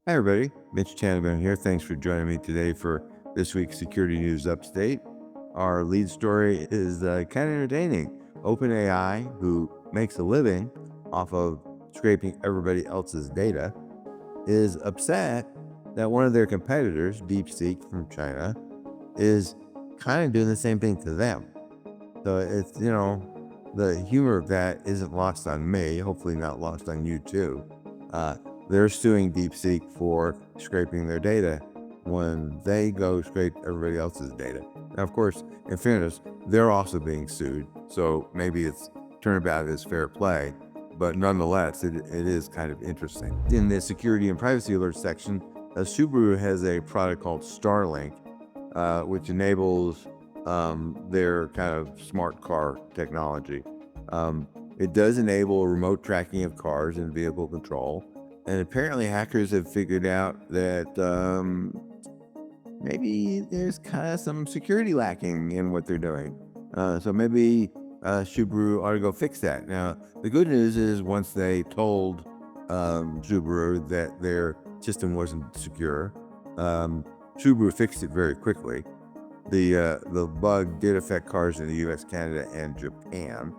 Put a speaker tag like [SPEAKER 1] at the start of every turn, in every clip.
[SPEAKER 1] Hi, everybody. Mitch Tanaman here. Thanks for joining me today for this week's Security News Update. Our lead story is kind of entertaining. OpenAI, who makes a living off of scraping everybody else's data, is upset that one of their competitors, DeepSeek from China, is kind of doing the same thing to them. So the humor of that isn't lost on me, hopefully not lost on you too. They're suing DeepSeek for scraping their data when they go scrape everybody else's data. Now, of course, in fairness, they're also being sued, so maybe it's turnabout as fair play, but nonetheless, it is kind of interesting. In the security and privacy alert section, Subaru has a product called Starlink, which enables their kind of smart car technology. It does enable remote tracking of cars and vehicle control. And apparently hackers have figured out that maybe there's kind of some security lacking in what they're doing. So maybe Subaru ought to go fix that. Now, the good news is once they told Subaru that their system wasn't secure, Subaru fixed it very quickly. The bug did affect cars in the U.S., Canada, and Japan.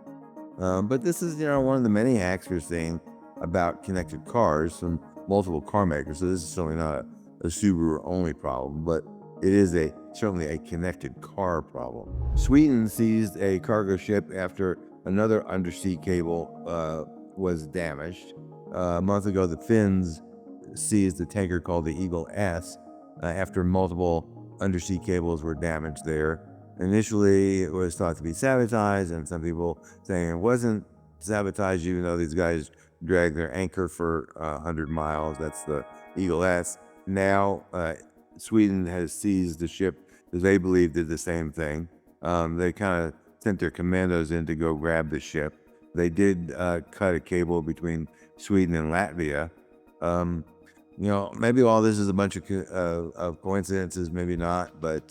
[SPEAKER 1] But this is, one of the many hacks we're seeing about connected cars from multiple car makers. So this is certainly not a Subaru only problem, but it is certainly a connected car problem. Sweden seized a cargo ship after another undersea cable was damaged. A month ago, the Finns seized a tanker called the Eagle S after multiple undersea cables were damaged there. Initially, it was thought to be sabotage, and some people saying it wasn't sabotage, even though these guys dragged their anchor for 100 miles. That's the Eagle S. Now, Sweden has seized the ship because they believe did the same thing. They kind of sent their commandos in to go grab the ship. They did cut a cable between Sweden and Latvia. Maybe all this is a bunch of coincidences, maybe not, but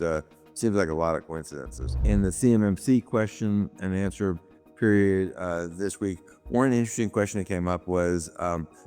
[SPEAKER 1] seems like a lot of coincidences. In the CMMC question and answer period this week, one interesting question that came up was,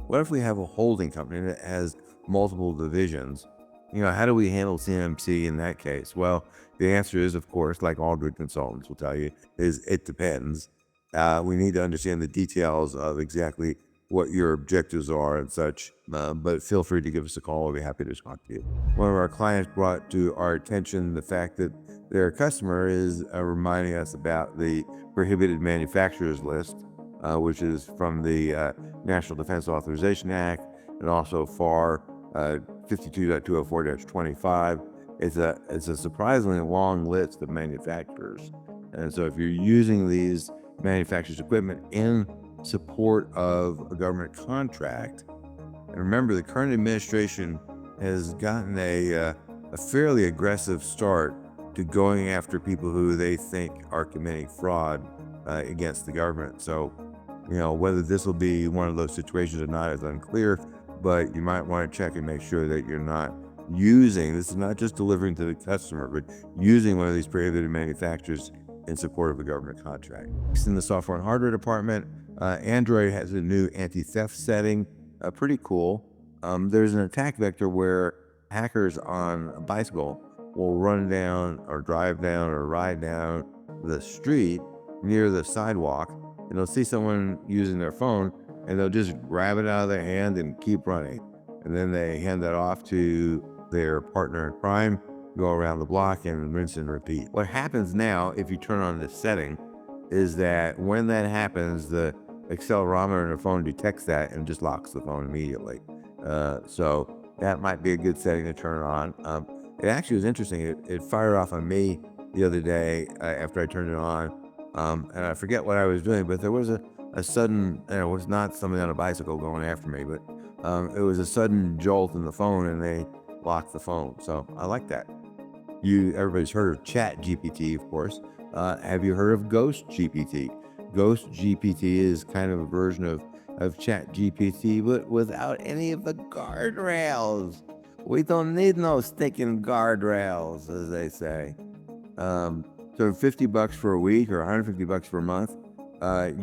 [SPEAKER 1] what if we have a holding company that has multiple divisions? How do we handle CMMC in that case? Well, the answer is, of course, like all good consultants will tell you, is it depends. We need to understand the details of exactly what your objectives are and such, but feel free to give us a call. We'll be happy to talk to you. One of our clients brought to our attention the fact that their customer is reminding us about the prohibited manufacturers list, which is from the National Defense Authorization Act and also FAR 52.204-25. It's a surprisingly long list of manufacturers. And so if you're using these manufacturers' equipment in support of a government contract, and remember the current administration has gotten a fairly aggressive start to going after people who they think are committing fraud against the government. So, whether this will be one of those situations or not is unclear, but you might want to check and make sure that you're not using, this is not just delivering to the customer, but using one of these prohibited manufacturers in support of a government contract. In the software and hardware department, Android has a new anti-theft setting, pretty cool. There's an attack vector where hackers on a bicycle will run down or drive down or ride down the street near the sidewalk, and they'll see someone using their phone, and they'll just grab it out of their hand and keep running. And then they hand that off to their partner in crime, go around the block and rinse and repeat. What happens now, if you turn on this setting, is that when that happens, the accelerometer in the phone detects that and just locks the phone immediately. So that might be a good setting to turn on. It actually was interesting. It fired off on me the other day after I turned it on. And I forget what I was doing, but there was a sudden, it was not somebody on a bicycle going after me, but it was a sudden jolt in the phone and they locked the phone. So I like that. Everybody's heard of Chat GPT, of course. Have you heard of Ghost GPT? Ghost GPT is kind of a version of Chat GPT, but without any of the guardrails. We don't need no stinking guardrails, as they say. So $50 for a week or $150 for a month,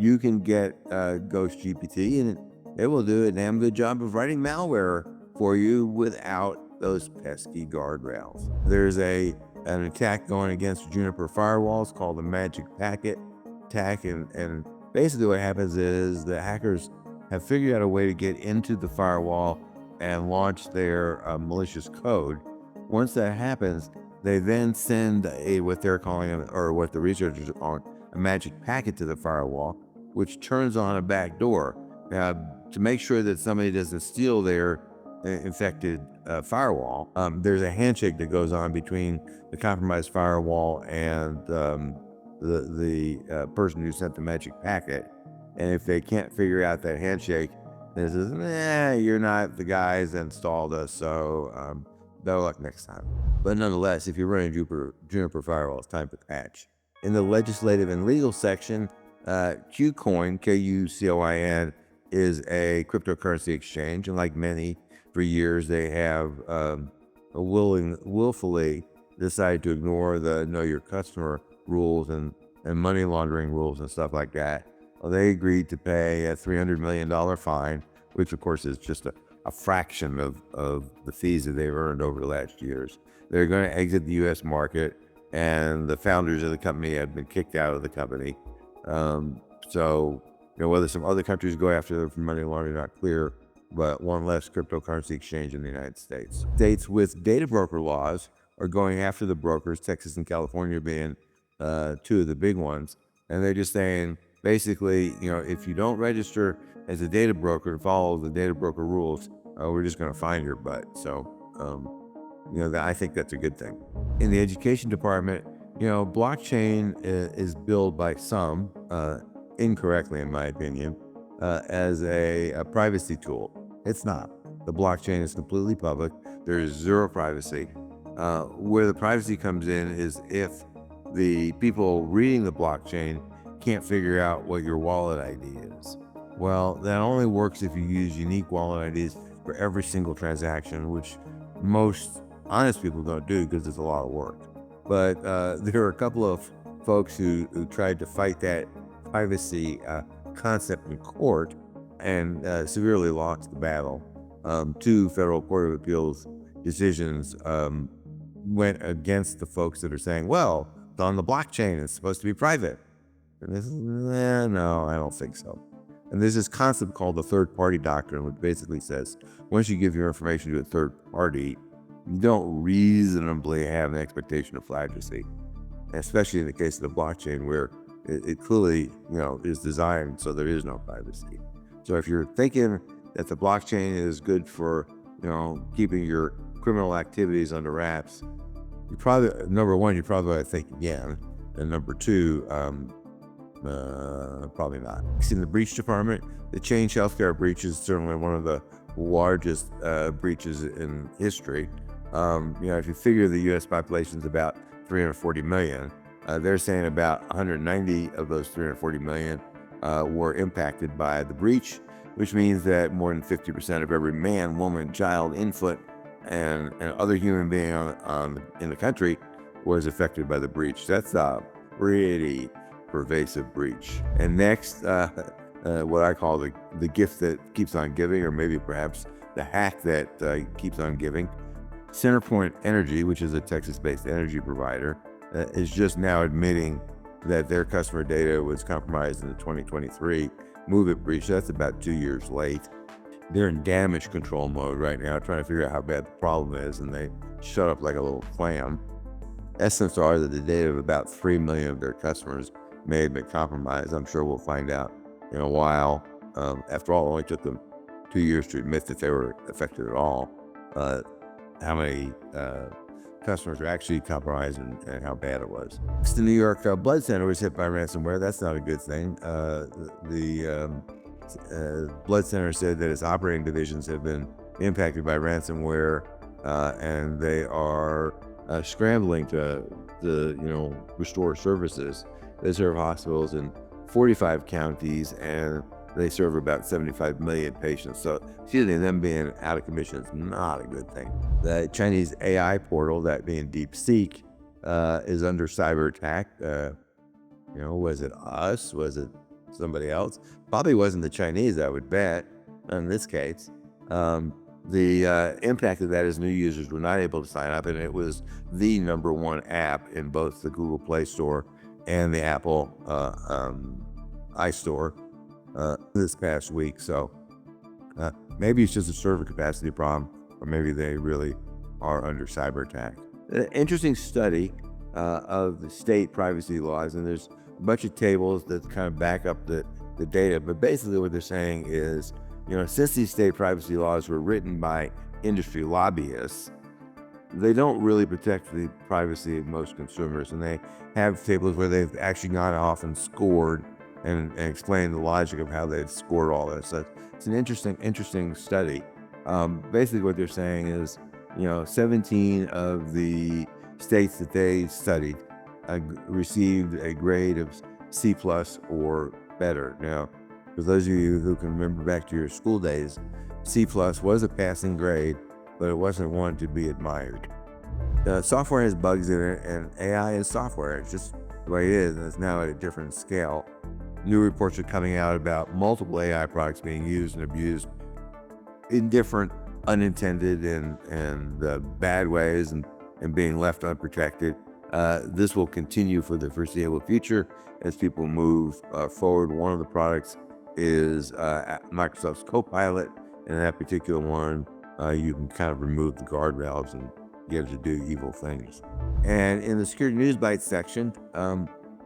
[SPEAKER 1] you can get Ghost GPT, and it will do a damn good job of writing malware for you without those pesky guardrails. There's an attack going against Juniper Firewalls called the Magic Packet attack, and basically what happens is the hackers have figured out a way to get into the firewall and launch their malicious code. Once that happens, they then send what they're calling, or what the researchers are calling, a magic packet to the firewall, which turns on a back door to make sure that somebody doesn't steal their infected firewall. There's a handshake that goes on between the compromised firewall and the person who sent the magic packet. And if they can't figure out that handshake, then it says, you're not the guys that installed us, so better luck next time. But nonetheless, if you're running Juniper Firewall, it's time to patch. In the legislative and legal section, KuCoin, Kucoin, is a cryptocurrency exchange, and like many, for years they have willfully decided to ignore the know your customer rules and money laundering rules and stuff like that. Well, they agreed to pay a $300 million fine, which of course is just a fraction of the fees that they've earned over the last years. They're going to exit the U.S. market, and the founders of the company have been kicked out of the company. So, whether some other countries go after them for money laundering, not clear, but one less cryptocurrency exchange in the United States. States with data broker laws are going after the brokers, Texas and California being two of the big ones. And they're just saying, basically, if you don't register as a data broker and follow the data broker rules, we're just going to fine your butt. So, I think that's a good thing. In the education department, blockchain is billed by some, incorrectly in my opinion, as a privacy tool. It's not. The blockchain is completely public. There is zero privacy. Where the privacy comes in is if the people reading the blockchain can't figure out what your wallet ID is. Well, that only works if you use unique wallet IDs for every single transaction, which most honest people don't do because it's a lot of work. But there are a couple of folks who tried to fight that privacy concept in court and severely lost the battle. Two federal court of appeals decisions went against the folks that are saying, well, it's on the blockchain, it's supposed to be private. And this is, no, I don't think so. And there's this concept called the third party doctrine, which basically says once you give your information to a third party, you don't reasonably have an expectation of privacy, especially in the case of the blockchain where it clearly, is designed so there is no privacy. So if you're thinking that the blockchain is good for, keeping your criminal activities under wraps, you probably, number one, you probably ought to think again. And number two, probably not. In the breach department, the Change Healthcare breach is certainly one of the largest breaches in history. If you figure the U.S. population is about 340 million, they're saying about 190 of those 340 million were impacted by the breach, which means that more than 50% of every man, woman, child, infant, and other human being in the country was affected by the breach. That's a pretty pervasive breach. And next, what I call the gift that keeps on giving, or maybe perhaps the hack that keeps on giving. CenterPoint Energy, which is a Texas-based energy provider, is just now admitting that their customer data was compromised in the 2023 MOVEit breach. That's about 2 years late. They're in damage control mode right now, trying to figure out how bad the problem is, and they shut up like a little clam. Estimates are that the data of about 3 million of their customers may have been compromised. I'm sure we'll find out in a while. After all, it only took them 2 years to admit that they were affected at all. How many customers are actually compromised and how bad it was. The New York Blood Center was hit by ransomware. That's not a good thing. The Blood Center said that its operating divisions have been impacted by ransomware, and they are scrambling to restore services. They serve hospitals in 45 counties, and they serve about 75 million patients. So, them being out of commission is not a good thing. The Chinese AI portal, that being DeepSeek, is under cyber attack. Was it us? Was it somebody else? Probably wasn't the Chinese, I would bet, in this case. The impact of that is new users were not able to sign up, and it was the #1 app in both the Google Play Store and the Apple iStore this past week. So maybe it's just a server capacity problem, or maybe they really are under cyber attack. Interesting study of the state privacy laws, and there's a bunch of tables that kind of back up the data. But basically, what they're saying is, since these state privacy laws were written by industry lobbyists, they don't really protect the privacy of most consumers. And they have tables where they've actually gone off and scored and explained the logic of how they've scored all this. So it's an interesting study. Basically, what they're saying is, 17 of the states that they studied received a grade of C+ or better. Now, for those of you who can remember back to your school days, C+ was a passing grade, but it wasn't one to be admired. Software has bugs in it, and AI is software. It's just the way it is, and it's now at a different scale. New reports are coming out about multiple AI products being used and abused in different unintended and bad ways, and being left unprotected. This will continue for the foreseeable future as people move forward. One of the products is Microsoft's Copilot, and that particular one, you can kind of remove the guardrails and get it to do evil things. And in the Security News Bites section,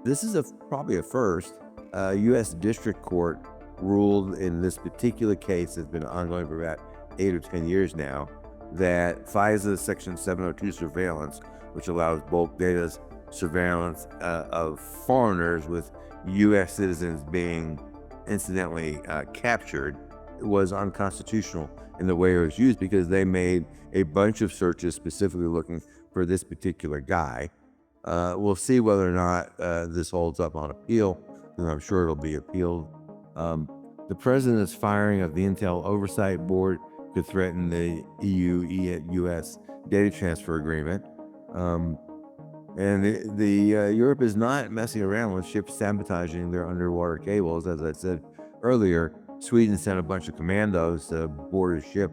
[SPEAKER 1] this is probably a first. U.S. District Court ruled in this particular case that's been ongoing for about 8 or 10 years now, that FISA's Section 702 surveillance, which allows bulk data surveillance of foreigners with U.S. citizens being incidentally captured, was unconstitutional in the way it was used, because they made a bunch of searches specifically looking for this particular guy. We'll see whether or not this holds up on appeal, and I'm sure it'll be appealed. The president's firing of the Intel Oversight Board could threaten the EU-US data transfer agreement. And Europe is not messing around with ships sabotaging their underwater cables. As I said earlier, Sweden sent a bunch of commandos to board a ship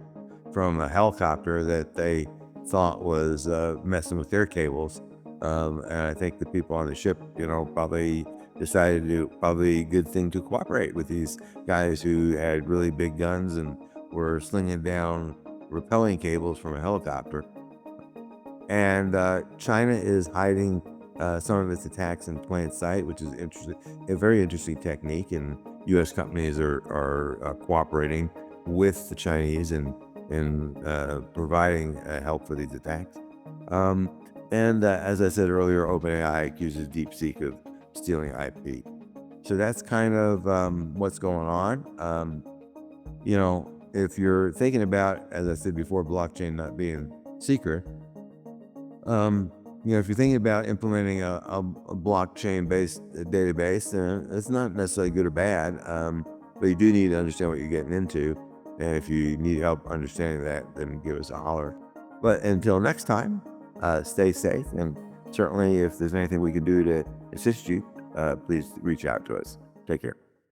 [SPEAKER 1] from a helicopter that they thought was messing with their cables. And I think the people on the ship, probably decided probably a good thing to cooperate with these guys who had really big guns and were slinging down rappelling cables from a helicopter. And China is hiding some of its attacks in plain sight, which is a very interesting technique. And U.S. companies are cooperating with the Chinese in providing help for these attacks. And as I said earlier, OpenAI accuses DeepSeek of stealing IP. So that's kind of what's going on. If you're thinking about, as I said before, blockchain not being secret, if you're thinking about implementing a blockchain-based database, it's not necessarily good or bad, but you do need to understand what you're getting into. And if you need help understanding that, then give us a holler. But until next time, stay safe. And certainly if there's anything we can do to assist you, please reach out to us. Take care.